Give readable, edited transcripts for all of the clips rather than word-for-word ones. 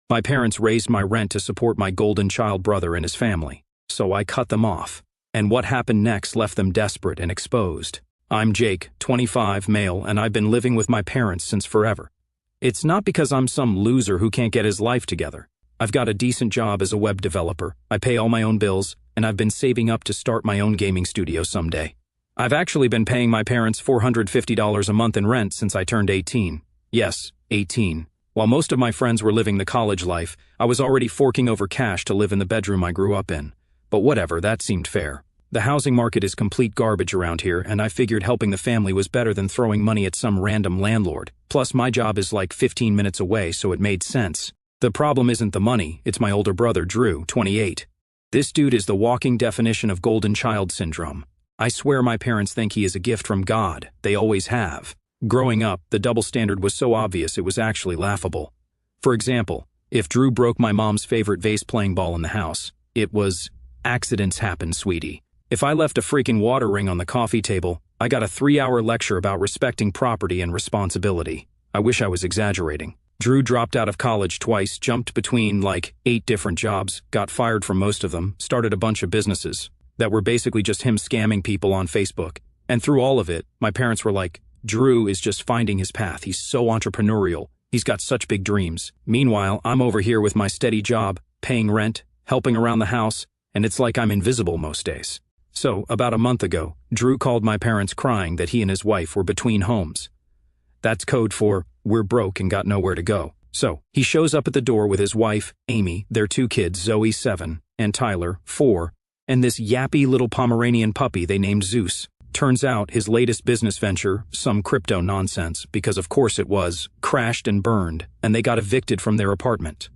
My parents raised my rent to support my golden child brother and his family, so I cut them off. And what happened next left them desperate and exposed. I'm Jake, 25, male, and I've been living with my parents since forever. It's not because I'm some loser who can't get his life together. I've got a decent job as a web developer, I pay all my own bills, and I've been saving up to start my own gaming studio someday. I've actually been paying my parents $450 a month in rent since I turned 18. Yes, 18. While most of my friends were living the college life, I was already forking over cash to live in the bedroom I grew up in. But whatever, that seemed fair. The housing market is complete garbage around here, and I figured helping the family was better than throwing money at some random landlord. Plus, my job is like 15 minutes away, so it made sense. The problem isn't the money, it's my older brother, Drew, 28. This dude is the walking definition of golden child syndrome. I swear my parents think he is a gift from God. They always have. Growing up, the double standard was so obvious it was actually laughable. For example, if Drew broke my mom's favorite vase-playing ball in the house, it was, "Accidents happen, sweetie." If I left a freaking water ring on the coffee table, I got a 3-hour lecture about respecting property and responsibility. I wish I was exaggerating. Drew dropped out of college twice, jumped between like 8 different jobs, got fired from most of them, started a bunch of businesses that were basically just him scamming people on Facebook. And through all of it, my parents were like, Drew is just finding his path. He's so entrepreneurial. He's got such big dreams. Meanwhile, I'm over here with my steady job, paying rent, helping around the house, and it's like I'm invisible most days. So, about a month ago, Drew called my parents crying that he and his wife were between homes. That's code for, we're broke and got nowhere to go. So, he shows up at the door with his wife, Amy, their 2 kids, Zoe, 7, and Tyler, 4, and this yappy little Pomeranian puppy they named Zeus. Turns out his latest business venture, some crypto nonsense, because of course it was, crashed and burned, and they got evicted from their apartment.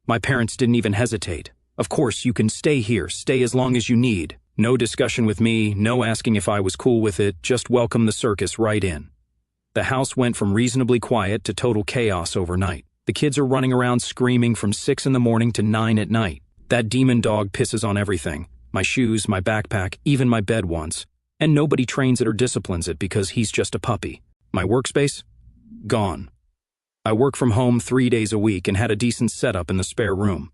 My parents didn't even hesitate. Of course, you can stay here, stay as long as you need. No discussion with me, no asking if I was cool with it, just welcome the circus right in. The house went from reasonably quiet to total chaos overnight. The kids are running around screaming from 6 in the morning to 9 at night. That demon dog pisses on everything. My shoes, my backpack, even my bed once. And nobody trains it or disciplines it because he's just a puppy. My workspace? Gone. I work from home 3 days a week and had a decent setup in the spare room.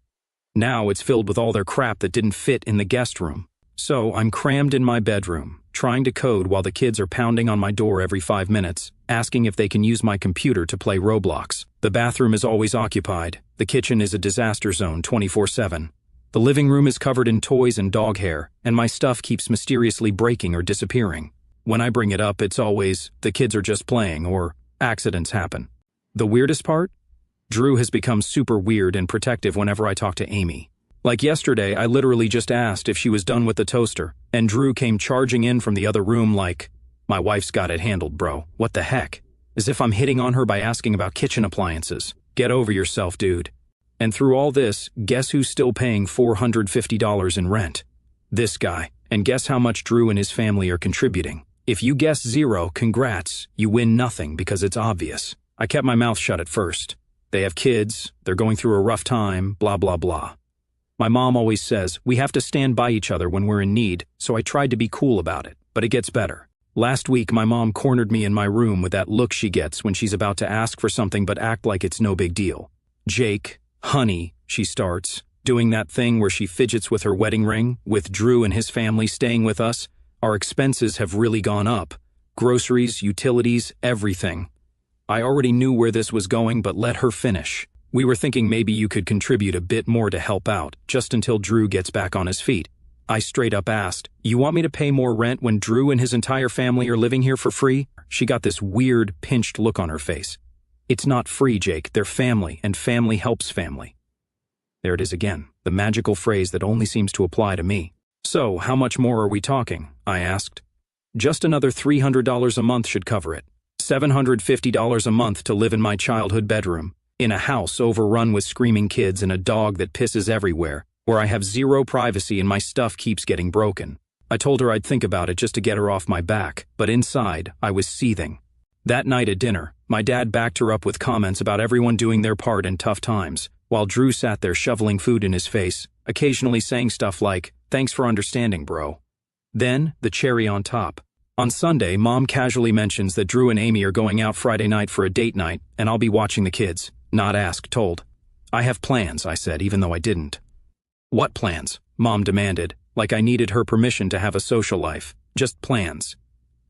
Now it's filled with all their crap that didn't fit in the guest room. So I'm crammed in my bedroom, trying to code while the kids are pounding on my door every 5 minutes, asking if they can use my computer to play Roblox. The bathroom is always occupied. The kitchen is a disaster zone 24/7. The living room is covered in toys and dog hair, and my stuff keeps mysteriously breaking or disappearing. When I bring it up, it's always, the kids are just playing, or accidents happen. The weirdest part? Drew has become super weird and protective whenever I talk to Amy. Like yesterday, I literally just asked if she was done with the toaster, and Drew came charging in from the other room like, my wife's got it handled, bro. What the heck? As if I'm hitting on her by asking about kitchen appliances. Get over yourself, dude. And through all this, guess who's still paying $450 in rent? This guy. And guess how much Drew and his family are contributing? If you guess 0, congrats, you win nothing because it's obvious. I kept my mouth shut at first. They have kids, they're going through a rough time, blah blah blah. My mom always says, we have to stand by each other when we're in need, so I tried to be cool about it, but it gets better. Last week, my mom cornered me in my room with that look she gets when she's about to ask for something but act like it's no big deal. Jake, honey, she starts, doing that thing where she fidgets with her wedding ring, with Drew and his family staying with us. Our expenses have really gone up. Groceries, utilities, everything. I already knew where this was going, but let her finish. We were thinking maybe you could contribute a bit more to help out, just until Drew gets back on his feet. I straight up asked, you want me to pay more rent when Drew and his entire family are living here for free? She got this weird, pinched look on her face. It's not free, Jake. They're family, and family helps family. There it is again, the magical phrase that only seems to apply to me. So, how much more are we talking? I asked. Just another $300 a month should cover it. $750 a month to live in my childhood bedroom, in a house overrun with screaming kids and a dog that pisses everywhere, where I have 0 privacy and my stuff keeps getting broken. I told her I'd think about it just to get her off my back, but inside, I was seething. That night at dinner, my dad backed her up with comments about everyone doing their part in tough times, while Drew sat there shoveling food in his face, occasionally saying stuff like, thanks for understanding, bro. Then, the cherry on top. On Sunday, Mom casually mentions that Drew and Amy are going out Friday night for a date night, and I'll be watching the kids. Not asked, told. I have plans, I said, even though I didn't. What plans? Mom demanded, like I needed her permission to have a social life. Just plans.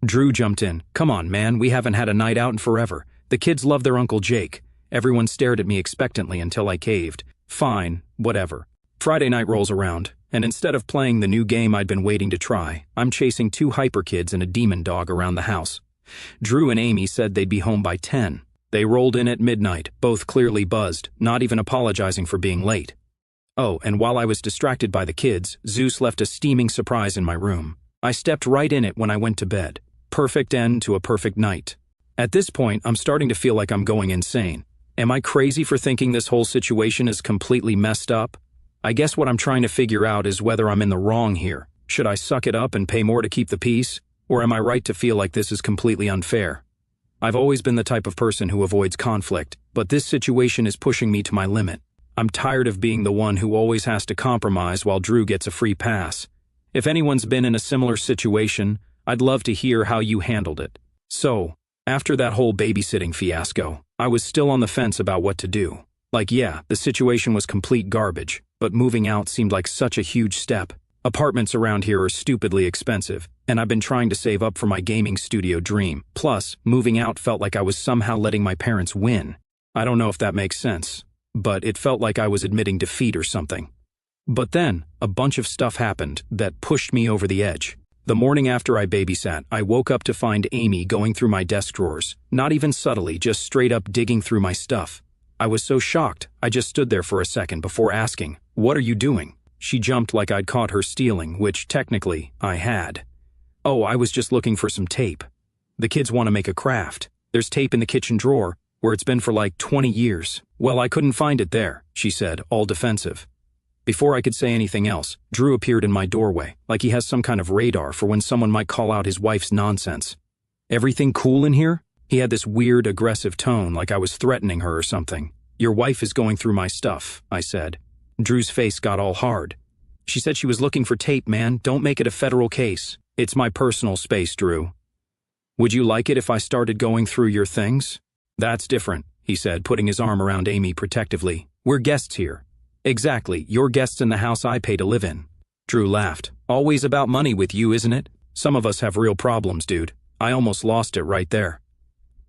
Drew jumped in. Come on, man, we haven't had a night out in forever. The kids love their Uncle Jake. Everyone stared at me expectantly until I caved. Fine, whatever. Friday night rolls around, and instead of playing the new game I'd been waiting to try, I'm chasing 2 hyper kids and a demon dog around the house. Drew and Amy said they'd be home by 10. They rolled in at midnight, both clearly buzzed, not even apologizing for being late. Oh, and while I was distracted by the kids, Zeus left a steaming surprise in my room. I stepped right in it when I went to bed. Perfect end to a perfect night. At this point, I'm starting to feel like I'm going insane. Am I crazy for thinking this whole situation is completely messed up? I guess what I'm trying to figure out is whether I'm in the wrong here. Should I suck it up and pay more to keep the peace? Or am I right to feel like this is completely unfair? I've always been the type of person who avoids conflict, but this situation is pushing me to my limit. I'm tired of being the one who always has to compromise while Drew gets a free pass. If anyone's been in a similar situation, I'd love to hear how you handled it. So, after that whole babysitting fiasco, I was still on the fence about what to do. Like, yeah, the situation was complete garbage, but moving out seemed like such a huge step. Apartments around here are stupidly expensive, and I've been trying to save up for my gaming studio dream. Plus, moving out felt like I was somehow letting my parents win. I don't know if that makes sense, but it felt like I was admitting defeat or something. But then, a bunch of stuff happened that pushed me over the edge. The morning after I babysat, I woke up to find Amy going through my desk drawers, not even subtly, just straight up digging through my stuff. I was so shocked, I just stood there for a second before asking, "What are you doing?" She jumped like I'd caught her stealing, which technically, I had. "Oh, I was just looking for some tape. The kids want to make a craft. There's tape in the kitchen drawer, where it's been for like 20 years. Well, I couldn't find it there," she said, all defensive. Before I could say anything else, Drew appeared in my doorway, like he has some kind of radar for when someone might call out his wife's nonsense. "Everything cool in here?" He had this weird, aggressive tone, like I was threatening her or something. "Your wife is going through my stuff," I said. Drew's face got all hard. "She said she was looking for tape, man. Don't make it a federal case. It's my personal space, Drew." "Would you like it if I started going through your things?" "That's different," he said, putting his arm around Amy protectively. "We're guests here." "Exactly, you're guests in the house I pay to live in." Drew laughed. "Always about money with you, isn't it? Some of us have real problems, dude." I almost lost it right there.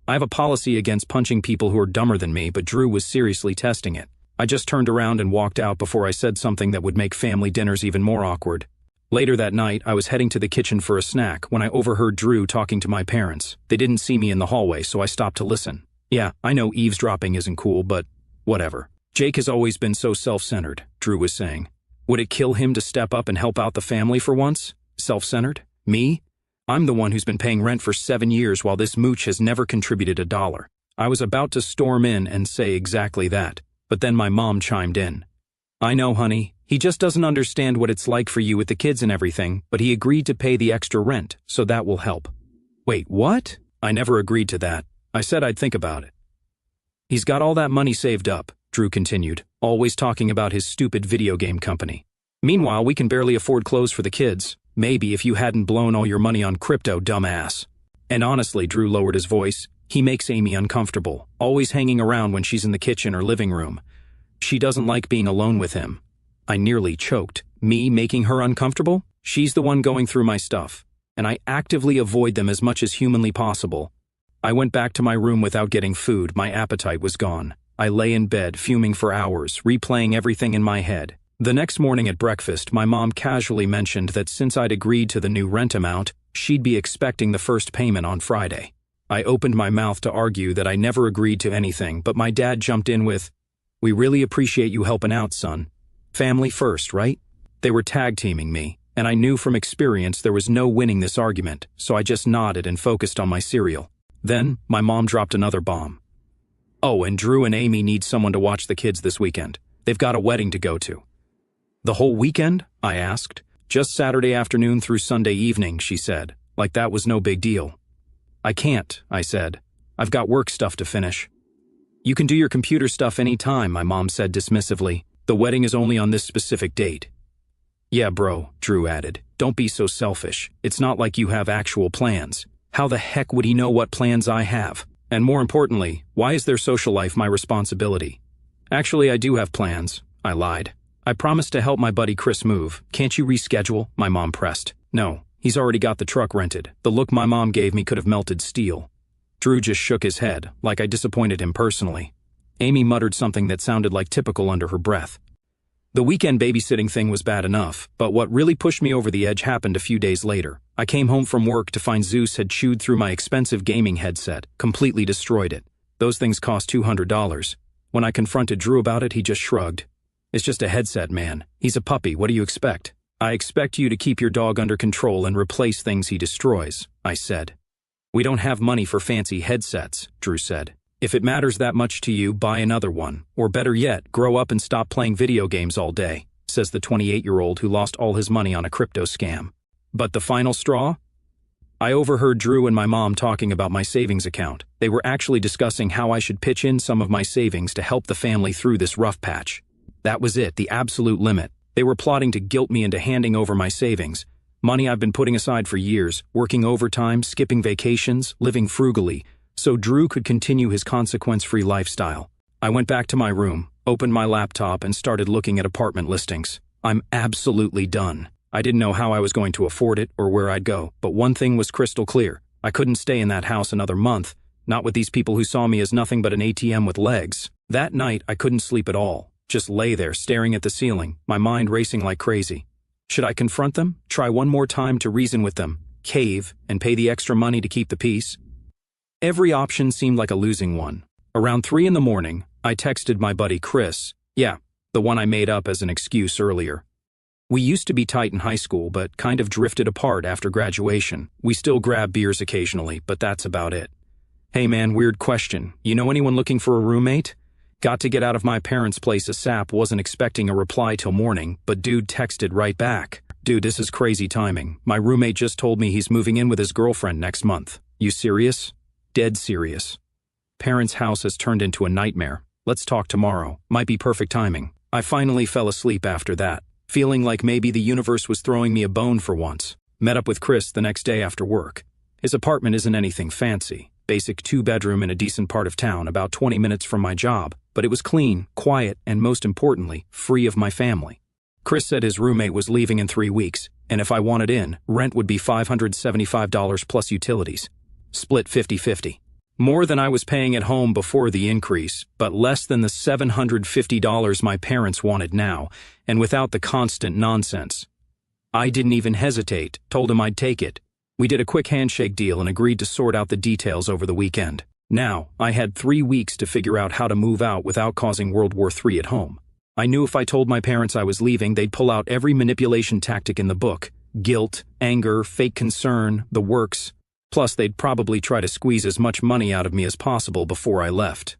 I have a policy against punching people who are dumber than me, but Drew was seriously testing it. I just turned around and walked out before I said something that would make family dinners even more awkward. Later that night, I was heading to the kitchen for a snack when I overheard Drew talking to my parents. They didn't see me in the hallway, so I stopped to listen. Yeah, I know eavesdropping isn't cool, but whatever. "Jake has always been so self-centered," Drew was saying. "Would it kill him to step up and help out the family for once? Self-centered? Me? I'm the one who's been paying rent for 7 years while this mooch has never contributed $1. I was about to storm in and say exactly that, but then my mom chimed in. "I know, honey. He just doesn't understand what it's like for you with the kids and everything, but he agreed to pay the extra rent, so that will help." "Wait, what?" "I never agreed to that. I said I'd think about it." "He's got all that money saved up," Drew continued, always talking about his stupid video game company. "Meanwhile, we can barely afford clothes for the kids. Maybe if you hadn't blown all your money on crypto, dumbass." And honestly, Drew lowered his voice, he makes Amy uncomfortable, always hanging around when she's in the kitchen or living room. She doesn't like being alone with him. I nearly choked. Me making her uncomfortable? She's the one going through my stuff, and I actively avoid them as much as humanly possible. I went back to my room without getting food. My appetite was gone. I lay in bed, fuming for hours, replaying everything in my head. The next morning at breakfast, my mom casually mentioned that since I'd agreed to the new rent amount, she'd be expecting the first payment on Friday. I opened my mouth to argue that I never agreed to anything, but my dad jumped in with, "We really appreciate you helping out, son. Family first, right?" They were tag-teaming me, and I knew from experience there was no winning this argument, so I just nodded and focused on my cereal. Then, my mom dropped another bomb. "Oh, and Drew and Amy need someone to watch the kids this weekend. They've got a wedding to go to." "The whole weekend?" I asked. "Just Saturday afternoon through Sunday evening," she said, like that was no big deal. "I can't," I said. "I've got work stuff to finish." "You can do your computer stuff any time," my mom said dismissively. "The wedding is only on this specific date." "Yeah, bro," Drew added. "Don't be so selfish. It's not like you have actual plans. How the heck would he know what plans I have? And more importantly, why is their social life my responsibility? Actually, I do have plans, I lied. I promised to help my buddy Chris move. Can't you reschedule? My mom pressed. No, he's already got the truck rented. The look my mom gave me could have melted steel. Drew just shook his head, like I disappointed him personally. Amy muttered something that sounded like typical under her breath. The weekend babysitting thing was bad enough, but what really pushed me over the edge happened a few days later. I came home from work to find Zeus had chewed through my expensive gaming headset, completely destroyed it. Those things cost $200. When I confronted Drew about it, he just shrugged. It's just a headset, man. He's a puppy, what do you expect? I expect you to keep your dog under control and replace things he destroys, I said. We don't have money for fancy headsets, Drew said. If it matters that much to you, buy another one. Or better yet, grow up and stop playing video games all day, says the 28-year-old who lost all his money on a crypto scam. But the final straw? I overheard Drew and my mom talking about my savings account. They were actually discussing how I should pitch in some of my savings to help the family through this rough patch. That was it, the absolute limit. They were plotting to guilt me into handing over my savings. Money I've been putting aside for years, working overtime, skipping vacations, living frugally, so Drew could continue his consequence-free lifestyle. I went back to my room, opened my laptop, and started looking at apartment listings. I'm absolutely done. I didn't know how I was going to afford it or where I'd go, but one thing was crystal clear. I couldn't stay in that house another month, not with these people who saw me as nothing but an ATM with legs. That night, I couldn't sleep at all. Just lay there, staring at the ceiling, my mind racing like crazy. Should I confront them, try one more time to reason with them, cave, and pay the extra money to keep the peace? Every option seemed like a losing one. Around 3 in the morning, I texted my buddy Chris. Yeah, the one I made up as an excuse earlier. We used to be tight in high school, but kind of drifted apart after graduation. We still grab beers occasionally, but that's about it. Hey man, weird question. You know anyone looking for a roommate? Got to get out of my parents' place ASAP, wasn't expecting a reply till morning, but dude texted right back. Dude, this is crazy timing. My roommate just told me he's moving in with his girlfriend next month. You serious? Dead serious. Parents' house has turned into a nightmare. Let's talk tomorrow. Might be perfect timing. I finally fell asleep after that, feeling like maybe the universe was throwing me a bone for once. Met up with Chris the next day after work. His apartment isn't anything fancy. Basic 2-bedroom in a decent part of town, about 20 minutes from my job, but it was clean, quiet, and most importantly, free of my family. Chris said his roommate was leaving in 3 weeks, and if I wanted in, rent would be $575 plus utilities. Split 50-50. More than I was paying at home before the increase, but less than the $750 my parents wanted now, and without the constant nonsense. I didn't even hesitate, told him I'd take it. We did a quick handshake deal and agreed to sort out the details over the weekend. Now, I had 3 weeks to figure out how to move out without causing World War III at home. I knew if I told my parents I was leaving, they'd pull out every manipulation tactic in the book. Guilt, anger, fake concern, the works. Plus, they'd probably try to squeeze as much money out of me as possible before I left.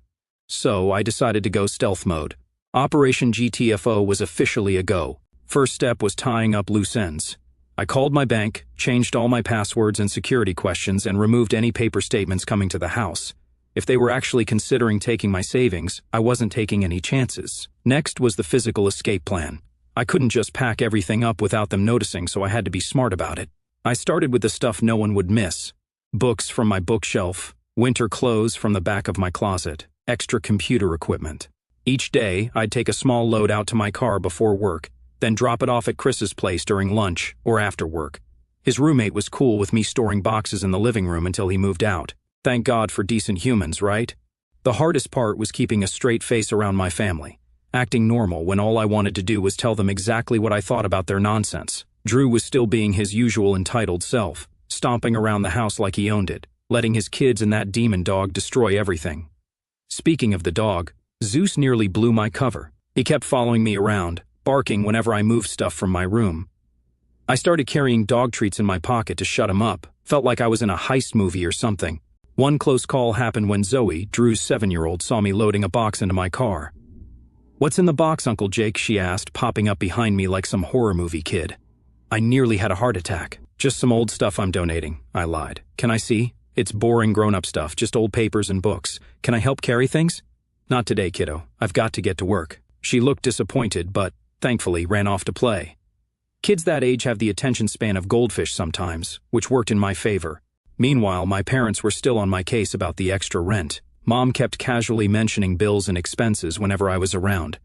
So, I decided to go stealth mode. Operation GTFO was officially a go. First step was tying up loose ends. I called my bank, changed all my passwords and security questions, and removed any paper statements coming to the house. If they were actually considering taking my savings, I wasn't taking any chances. Next was the physical escape plan. I couldn't just pack everything up without them noticing, so I had to be smart about it. I started with the stuff no one would miss. Books from my bookshelf, winter clothes from the back of my closet, extra computer equipment. Each day, I'd take a small load out to my car before work, then drop it off at Chris's place during lunch or after work. His roommate was cool with me storing boxes in the living room until he moved out. Thank God for decent humans, right? The hardest part was keeping a straight face around my family, acting normal when all I wanted to do was tell them exactly what I thought about their nonsense. Drew was still being his usual entitled self, stomping around the house like he owned it, letting his kids and that demon dog destroy everything. Speaking of the dog, Zeus nearly blew my cover. He kept following me around, barking whenever I moved stuff from my room. I started carrying dog treats in my pocket to shut him up. Felt like I was in a heist movie or something. One close call happened when Zoe, Drew's 7-year-old, saw me loading a box into my car. "What's in the box, Uncle Jake?" she asked, popping up behind me like some horror movie kid. I nearly had a heart attack. "Just some old stuff I'm donating," I lied. "Can I see?" "It's boring grown-up stuff, just old papers and books. Can I help carry things?" "Not today, kiddo. I've got to get to work." She looked disappointed, but, thankfully, ran off to play. Kids that age have the attention span of goldfish sometimes, which worked in my favor. Meanwhile, my parents were still on my case about the extra rent. Mom kept casually mentioning bills and expenses whenever I was around.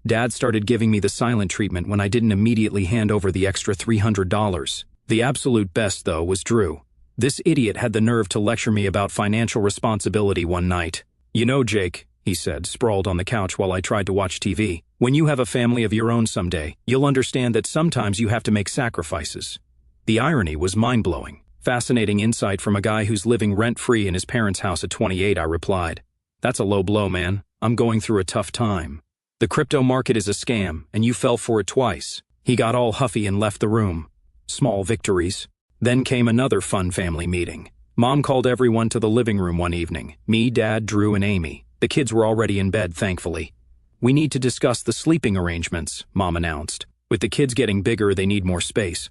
Dad started giving me the silent treatment when I didn't immediately hand over the extra $300. The absolute best, though, was Drew. This idiot had the nerve to lecture me about financial responsibility one night. "You know, Jake," he said, sprawled on the couch while I tried to watch TV, "when you have a family of your own someday, you'll understand that sometimes you have to make sacrifices." The irony was mind-blowing. "Fascinating insight from a guy who's living rent-free in his parents' house at 28, I replied. "That's a low blow, man. I'm going through a tough time. The crypto market is a scam, and you fell for it twice." He got all huffy and left the room. Small victories. Then came another fun family meeting. Mom called everyone to the living room one evening. Me, Dad, Drew, and Amy. The kids were already in bed, thankfully. "We need to discuss the sleeping arrangements," Mom announced. "With the kids getting bigger, they need more space."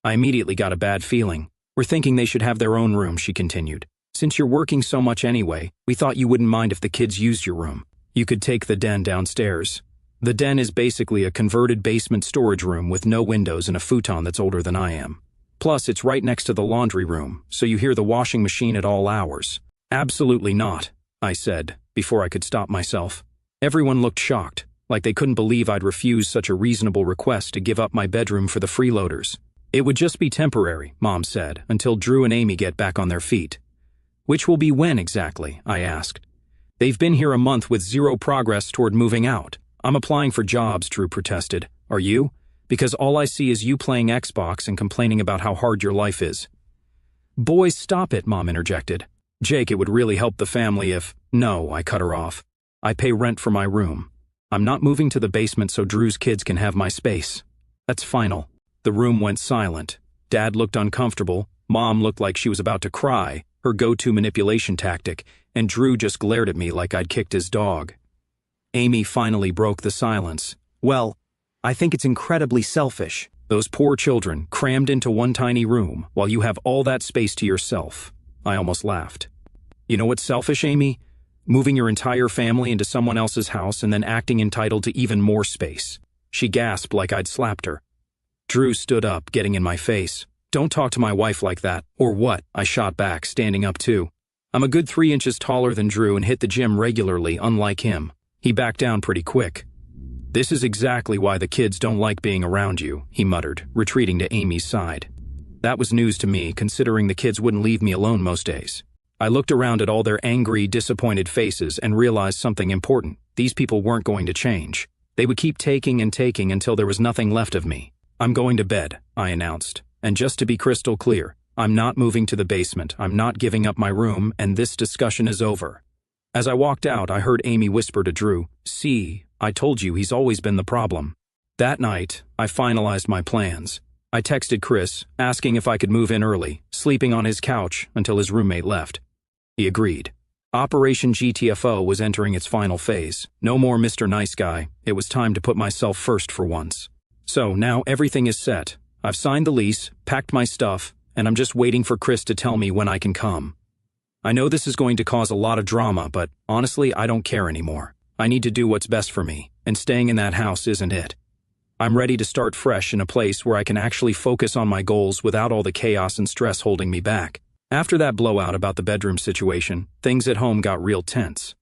I immediately got a bad feeling. "We're thinking they should have their own room," she continued. "Since you're working so much anyway, we thought you wouldn't mind if the kids used your room. You could take the den downstairs." The den is basically a converted basement storage room with no windows and a futon that's older than I am. Plus, it's right next to the laundry room, so you hear the washing machine at all hours. "Absolutely not," I said, before I could stop myself. Everyone looked shocked, like they couldn't believe I'd refuse such a reasonable request to give up my bedroom for the freeloaders. "It would just be temporary," Mom said, "until Drew and Amy get back on their feet." "Which will be when exactly?" I asked. "They've been here a month with zero progress toward moving out." "I'm applying for jobs," Drew protested. "Are you? Because all I see is you playing Xbox and complaining about how hard your life is." "Boys, stop it," Mom interjected. "Jake, it would really help the family if—" "No," I cut her off. "I pay rent for my room. I'm not moving to the basement so Drew's kids can have my space. That's final." The room went silent. Dad looked uncomfortable, Mom looked like she was about to cry, her go-to manipulation tactic, and Drew just glared at me like I'd kicked his dog. Amy finally broke the silence. "Well, I think it's incredibly selfish. Those poor children crammed into one tiny room while you have all that space to yourself." I almost laughed. "You know what's selfish, Amy? Moving your entire family into someone else's house and then acting entitled to even more space." She gasped like I'd slapped her. Drew stood up, getting in my face. "Don't talk to my wife like that." "Or what?" I shot back, standing up too. "I'm a good 3 inches taller than Drew and hit the gym regularly, unlike him." He backed down pretty quick. "This is exactly why the kids don't like being around you," he muttered, retreating to Amy's side. That was news to me, considering the kids wouldn't leave me alone most days. I looked around at all their angry, disappointed faces and realized something important. These people weren't going to change. They would keep taking and taking until there was nothing left of me. "I'm going to bed," I announced. "And just to be crystal clear, I'm not moving to the basement, I'm not giving up my room, and this discussion is over." As I walked out, I heard Amy whisper to Drew, "See, I told you he's always been the problem." That night, I finalized my plans. I texted Chris, asking if I could move in early, sleeping on his couch until his roommate left. He agreed. Operation GTFO was entering its final phase. No more Mr. Nice Guy. It was time to put myself first for once. So now everything is set. I've signed the lease, packed my stuff, and I'm just waiting for Chris to tell me when I can come. I know this is going to cause a lot of drama, but honestly, I don't care anymore. I need to do what's best for me, and staying in that house isn't it. I'm ready to start fresh in a place where I can actually focus on my goals without all the chaos and stress holding me back. After that blowout about the bedroom situation, things at home got real tense.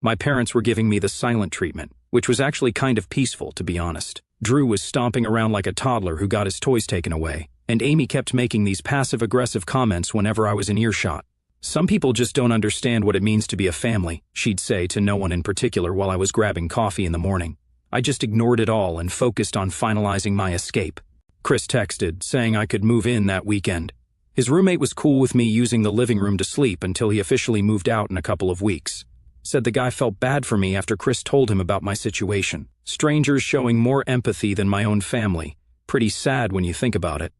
My parents were giving me the silent treatment, which was actually kind of peaceful, to be honest. Drew was stomping around like a toddler who got his toys taken away, and Amy kept making these passive-aggressive comments whenever I was in earshot. "Some people just don't understand what it means to be a family," she'd say to no one in particular while I was grabbing coffee in the morning. I just ignored it all and focused on finalizing my escape. Chris texted, saying I could move in that weekend. His roommate was cool with me using the living room to sleep until he officially moved out in a couple of weeks. Said the guy felt bad for me after Chris told him about my situation. Strangers showing more empathy than my own family. Pretty sad when you think about it.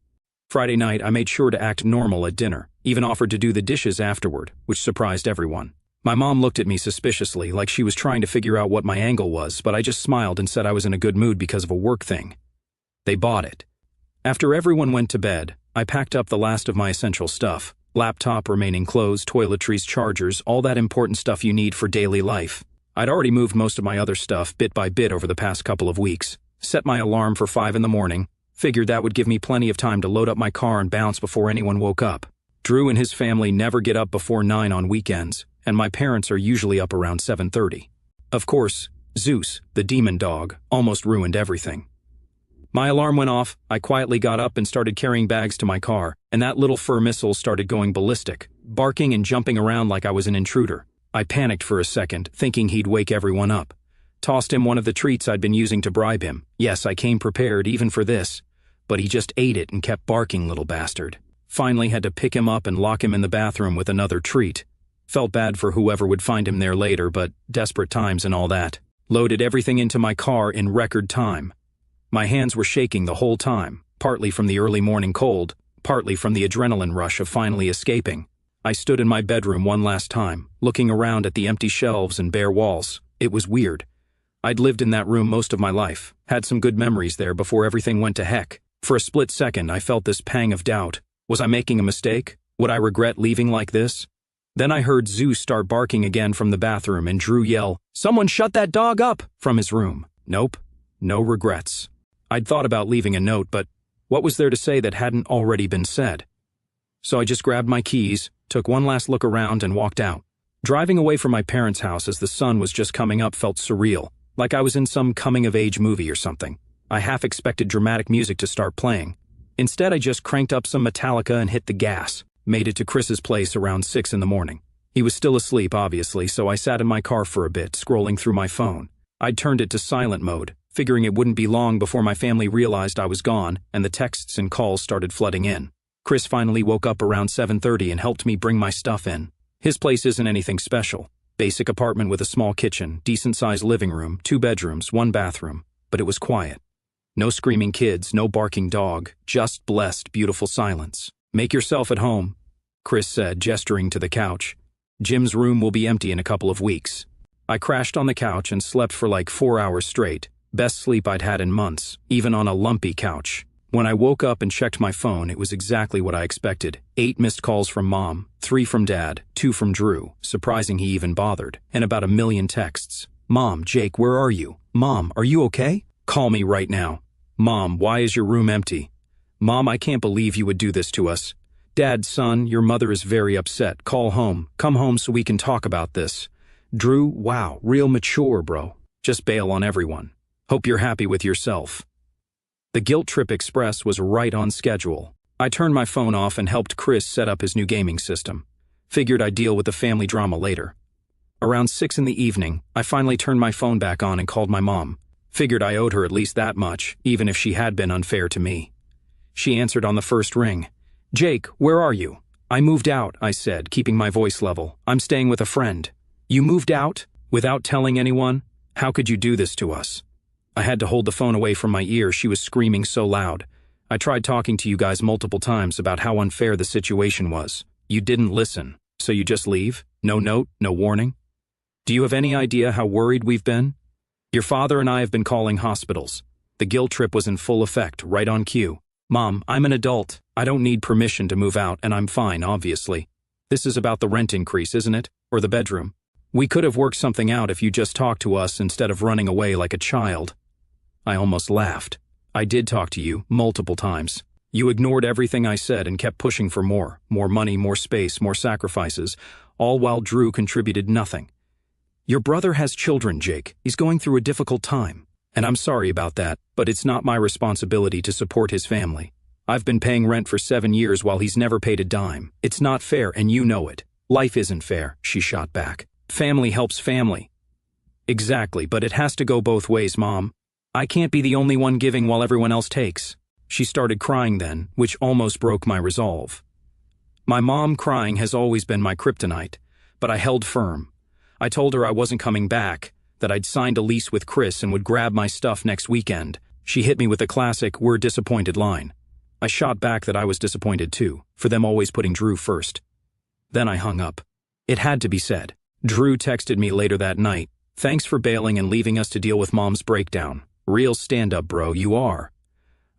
Friday night, I made sure to act normal at dinner, even offered to do the dishes afterward, which surprised everyone. My mom looked at me suspiciously, like she was trying to figure out what my angle was, but I just smiled and said I was in a good mood because of a work thing. They bought it. After everyone went to bed, I packed up the last of my essential stuff. Laptop, remaining clothes, toiletries, chargers, all that important stuff you need for daily life. I'd already moved most of my other stuff bit by bit over the past couple of weeks. Set my alarm for 5 in the morning. Figured that would give me plenty of time to load up my car and bounce before anyone woke up. Drew and his family never get up before 9 on weekends, and my parents are usually up around 7:30. Of course, Zeus, the demon dog, almost ruined everything. My alarm went off, I quietly got up and started carrying bags to my car, and that little fur missile started going ballistic, barking and jumping around like I was an intruder. I panicked for a second, thinking he'd wake everyone up. Tossed him one of the treats I'd been using to bribe him. Yes, I came prepared even for this. But he just ate it and kept barking, little bastard. Finally had to pick him up and lock him in the bathroom with another treat. Felt bad for whoever would find him there later, but desperate times and all that. Loaded everything into my car in record time. My hands were shaking the whole time, partly from the early morning cold, partly from the adrenaline rush of finally escaping. I stood in my bedroom one last time, looking around at the empty shelves and bare walls. It was weird. I'd lived in that room most of my life, had some good memories there before everything went to heck. For a split second, I felt this pang of doubt. Was I making a mistake? Would I regret leaving like this? Then I heard Zeus start barking again from the bathroom and Drew yell, "Someone shut that dog up!" from his room. Nope. No regrets. I'd thought about leaving a note, but what was there to say that hadn't already been said? So I just grabbed my keys, took one last look around and walked out. Driving away from my parents' house as the sun was just coming up felt surreal, like I was in some coming-of-age movie or something. I half expected dramatic music to start playing. Instead, I just cranked up some Metallica and hit the gas. Made it to Chris's place around 6 in the morning. He was still asleep, obviously, so I sat in my car for a bit, scrolling through my phone. I'd turned it to silent mode, figuring it wouldn't be long before my family realized I was gone and the texts and calls started flooding in. Chris finally woke up around 7:30 and helped me bring my stuff in. His place isn't anything special. Basic apartment with a small kitchen, decent-sized living room, 2 bedrooms, 1 bathroom, but it was quiet. No screaming kids, no barking dog, just blessed, beautiful silence. "Make yourself at home," Chris said, gesturing to the couch. "Jim's room will be empty in a couple of weeks." I crashed on the couch and slept for like 4 hours straight. Best sleep I'd had in months, even on a lumpy couch. When I woke up and checked my phone, it was exactly what I expected. 8 missed calls from Mom, 3 from Dad, 2 from Drew, surprising he even bothered, and about 1,000,000 texts. "Mom, Jake, where are you? Mom, are you okay? Call me right now. Mom, why is your room empty? Mom, I can't believe you would do this to us. Dad, son, your mother is very upset. Call home. Come home so we can talk about this. Drew, wow, real mature, bro. Just bail on everyone. Hope you're happy with yourself." The Guilt Trip Express was right on schedule. I turned my phone off and helped Chris set up his new gaming system. Figured I'd deal with the family drama later. Around 6 in the evening, I finally turned my phone back on and called my mom. Figured I owed her at least that much, even if she had been unfair to me. She answered on the first ring. "Jake, where are you?" "I moved out," I said, keeping my voice level. "I'm staying with a friend." "You moved out? Without telling anyone? How could you do this to us?" I had to hold the phone away from my ear. She was screaming so loud. "I tried talking to you guys multiple times about how unfair the situation was. You didn't listen. So you just leave? No note, no warning? Do you have any idea how worried we've been? Your father and I have been calling hospitals. The guilt trip was in full effect, right on cue. Mom, I'm an adult. I don't need permission to move out, and I'm fine, obviously. This is about the rent increase, isn't it? Or the bedroom? We could have worked something out if you just talked to us instead of running away like a child." I almost laughed. "I did talk to you, multiple times. You ignored everything I said and kept pushing for more money, more space, more sacrifices, all while Drew contributed nothing. Your brother has children, Jake. He's going through a difficult time. And I'm sorry about that, but it's not my responsibility to support his family. I've been paying rent for 7 years while he's never paid a dime. It's not fair, and you know it. Life isn't fair," she shot back. "Family helps family." "Exactly, but it has to go both ways, Mom. I can't be the only one giving while everyone else takes." She started crying then, which almost broke my resolve. My mom crying has always been my kryptonite, but I held firm. I told her I wasn't coming back, that I'd signed a lease with Chris and would grab my stuff next weekend. She hit me with a classic, "We're disappointed" line. I shot back that I was disappointed too, for them always putting Drew first. Then I hung up. It had to be said. Drew texted me later that night, "Thanks for bailing and leaving us to deal with Mom's breakdown. Real stand-up, bro, you are."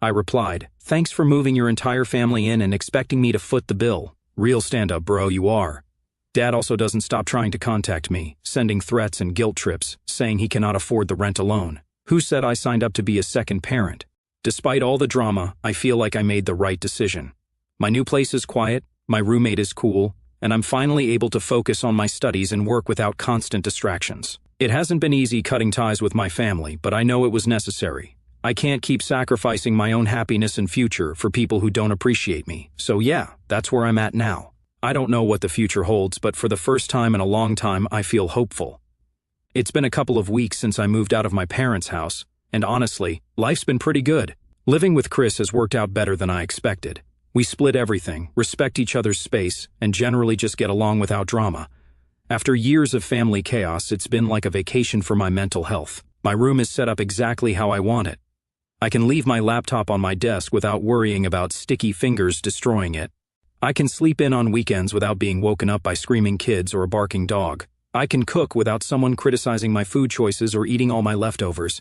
I replied, "Thanks for moving your entire family in and expecting me to foot the bill. Real stand-up, bro, you are." Dad also doesn't stop trying to contact me, sending threats and guilt trips, saying he cannot afford the rent alone. Who said I signed up to be a second parent? Despite all the drama, I feel like I made the right decision. My new place is quiet, my roommate is cool, and I'm finally able to focus on my studies and work without constant distractions. It hasn't been easy cutting ties with my family, but I know it was necessary. I can't keep sacrificing my own happiness and future for people who don't appreciate me. So yeah, that's where I'm at now. I don't know what the future holds, but for the first time in a long time, I feel hopeful. It's been a couple of weeks since I moved out of my parents' house, and honestly, life's been pretty good. Living with Chris has worked out better than I expected. We split everything, respect each other's space, and generally just get along without drama. After years of family chaos, it's been like a vacation for my mental health. My room is set up exactly how I want it. I can leave my laptop on my desk without worrying about sticky fingers destroying it. I can sleep in on weekends without being woken up by screaming kids or a barking dog. I can cook without someone criticizing my food choices or eating all my leftovers.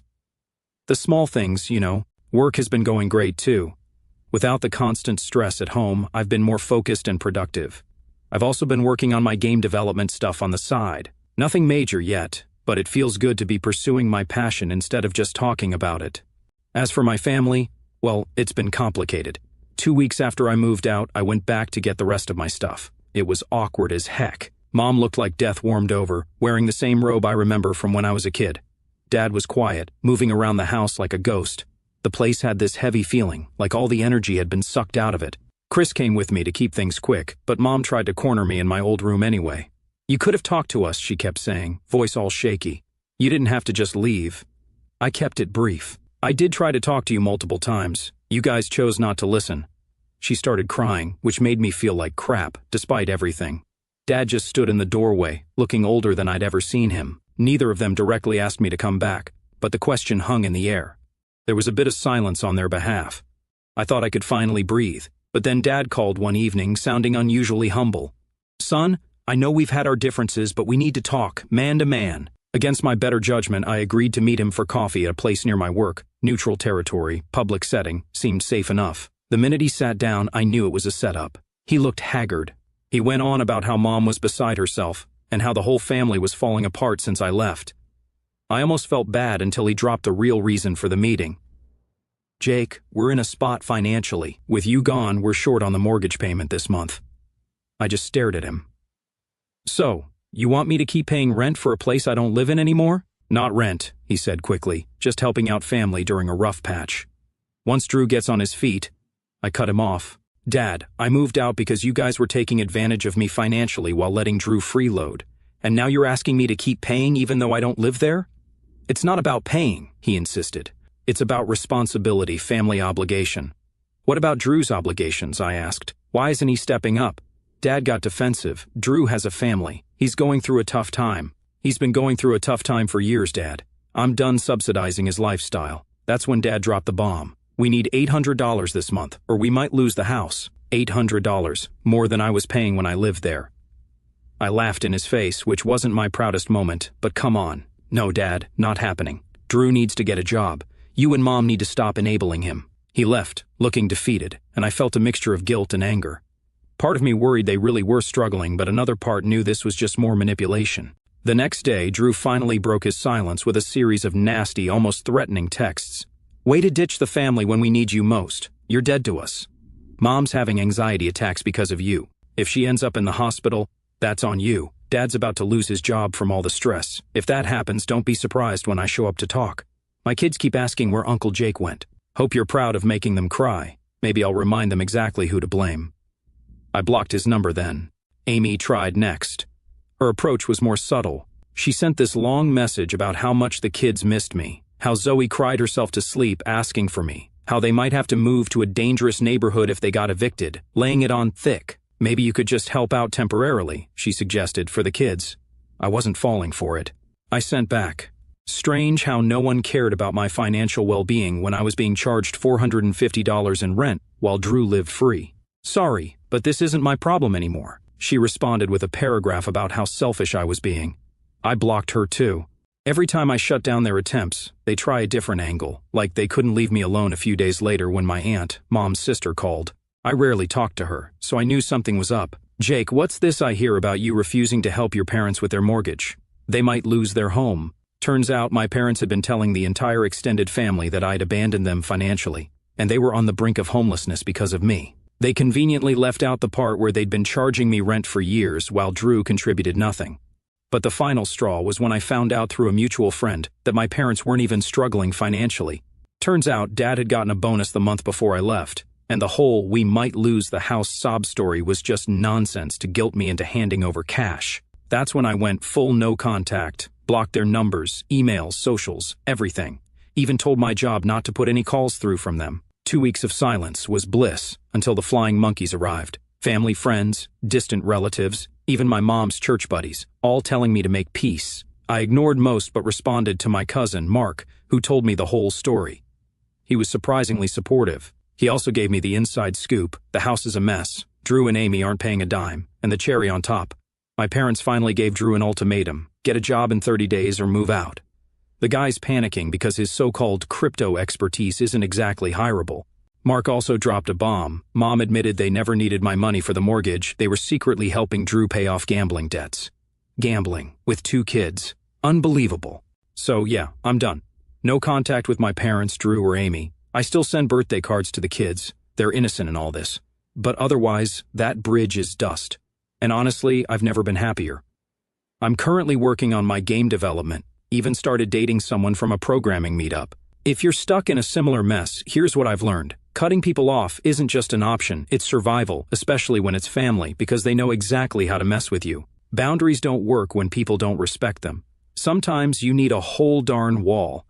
The small things, you know. Work has been going great too. Without the constant stress at home, I've been more focused and productive. I've also been working on my game development stuff on the side. Nothing major yet, but it feels good to be pursuing my passion instead of just talking about it. As for my family, well, it's been complicated. 2 weeks after I moved out, I went back to get the rest of my stuff. It was awkward as heck. Mom looked like death warmed over, wearing the same robe I remember from when I was a kid. Dad was quiet, moving around the house like a ghost. The place had this heavy feeling, like all the energy had been sucked out of it. Chris came with me to keep things quick, but Mom tried to corner me in my old room anyway. "You could have talked to us," she kept saying, voice all shaky. "You didn't have to just leave." I kept it brief. "I did try to talk to you multiple times. You guys chose not to listen." She started crying, which made me feel like crap, despite everything. Dad just stood in the doorway, looking older than I'd ever seen him. Neither of them directly asked me to come back, but the question hung in the air. There was a bit of silence on their behalf. I thought I could finally breathe, but then Dad called one evening, sounding unusually humble. "Son, I know we've had our differences, but we need to talk, man to man." Against my better judgment, I agreed to meet him for coffee at a place near my work. Neutral territory, public setting, seemed safe enough. The minute he sat down, I knew it was a setup. He looked haggard. He went on about how Mom was beside herself, and how the whole family was falling apart since I left. I almost felt bad until he dropped the real reason for the meeting. "Jake, we're in a spot financially. With you gone, we're short on the mortgage payment this month." I just stared at him. "So, you want me to keep paying rent for a place I don't live in anymore?" "Not rent," he said quickly, "just helping out family during a rough patch. Once Drew gets on his feet," I cut him off. "Dad, I moved out because you guys were taking advantage of me financially while letting Drew freeload. And now you're asking me to keep paying even though I don't live there?" "It's not about paying," he insisted. "It's about responsibility, family obligation." "What about Drew's obligations?" I asked. "Why isn't he stepping up?" Dad got defensive. "Drew has a family. He's going through a tough time." "He's been going through a tough time for years, Dad. I'm done subsidizing his lifestyle." That's when Dad dropped the bomb. "We need $800 this month, or we might lose the house." $800, more than I was paying when I lived there. I laughed in his face, which wasn't my proudest moment, but come on. "No, Dad, not happening. Drew needs to get a job. You and Mom need to stop enabling him." He left, looking defeated, and I felt a mixture of guilt and anger. Part of me worried they really were struggling, but another part knew this was just more manipulation. The next day, Drew finally broke his silence with a series of nasty, almost threatening texts. "Way to ditch the family when we need you most. You're dead to us. Mom's having anxiety attacks because of you. If she ends up in the hospital, that's on you. Dad's about to lose his job from all the stress. If that happens, don't be surprised when I show up to talk. My kids keep asking where Uncle Jake went. Hope you're proud of making them cry. Maybe I'll remind them exactly who to blame." I blocked his number then. Amy tried next. Her approach was more subtle. She sent this long message about how much the kids missed me, how Zoe cried herself to sleep asking for me, how they might have to move to a dangerous neighborhood if they got evicted, laying it on thick. "Maybe you could just help out temporarily," she suggested, for the kids. I wasn't falling for it. I sent back. "Strange how no one cared about my financial well-being when I was being charged $450 in rent while Drew lived free. Sorry, but this isn't my problem anymore." She responded with a paragraph about how selfish I was being. I blocked her too. Every time I shut down their attempts, they try a different angle, like they couldn't leave me alone a few days later when my aunt, Mom's sister, called. I rarely talked to her, so I knew something was up. "Jake, what's this I hear about you refusing to help your parents with their mortgage? They might lose their home." Turns out my parents had been telling the entire extended family that I'd abandoned them financially, and they were on the brink of homelessness because of me. They conveniently left out the part where they'd been charging me rent for years while Drew contributed nothing. But the final straw was when I found out through a mutual friend that my parents weren't even struggling financially. Turns out Dad had gotten a bonus the month before I left, and the whole "we might lose the house" sob story was just nonsense to guilt me into handing over cash. That's when I went full no contact, blocked their numbers, emails, socials, everything. Even told my job not to put any calls through from them. 2 weeks of silence was bliss until the flying monkeys arrived. Family, friends, distant relatives, even my mom's church buddies, all telling me to make peace. I ignored most but responded to my cousin, Mark, who told me the whole story. He was surprisingly supportive. He also gave me the inside scoop: the house is a mess, Drew and Amy aren't paying a dime, and the cherry on top: my parents finally gave Drew an ultimatum: get a job in 30 days or move out. The guy's panicking because his so-called crypto expertise isn't exactly hireable. Mark also dropped a bomb. Mom admitted they never needed my money for the mortgage. They were secretly helping Drew pay off gambling debts. Gambling, with 2 kids. Unbelievable. So yeah, I'm done. No contact with my parents, Drew or Amy. I still send birthday cards to the kids. They're innocent in all this. But otherwise, that bridge is dust. And honestly, I've never been happier. I'm currently working on my game development. Even started dating someone from a programming meetup. If you're stuck in a similar mess, here's what I've learned. Cutting people off isn't just an option, it's survival, especially when it's family, because they know exactly how to mess with you. Boundaries don't work when people don't respect them. Sometimes you need a whole darn wall.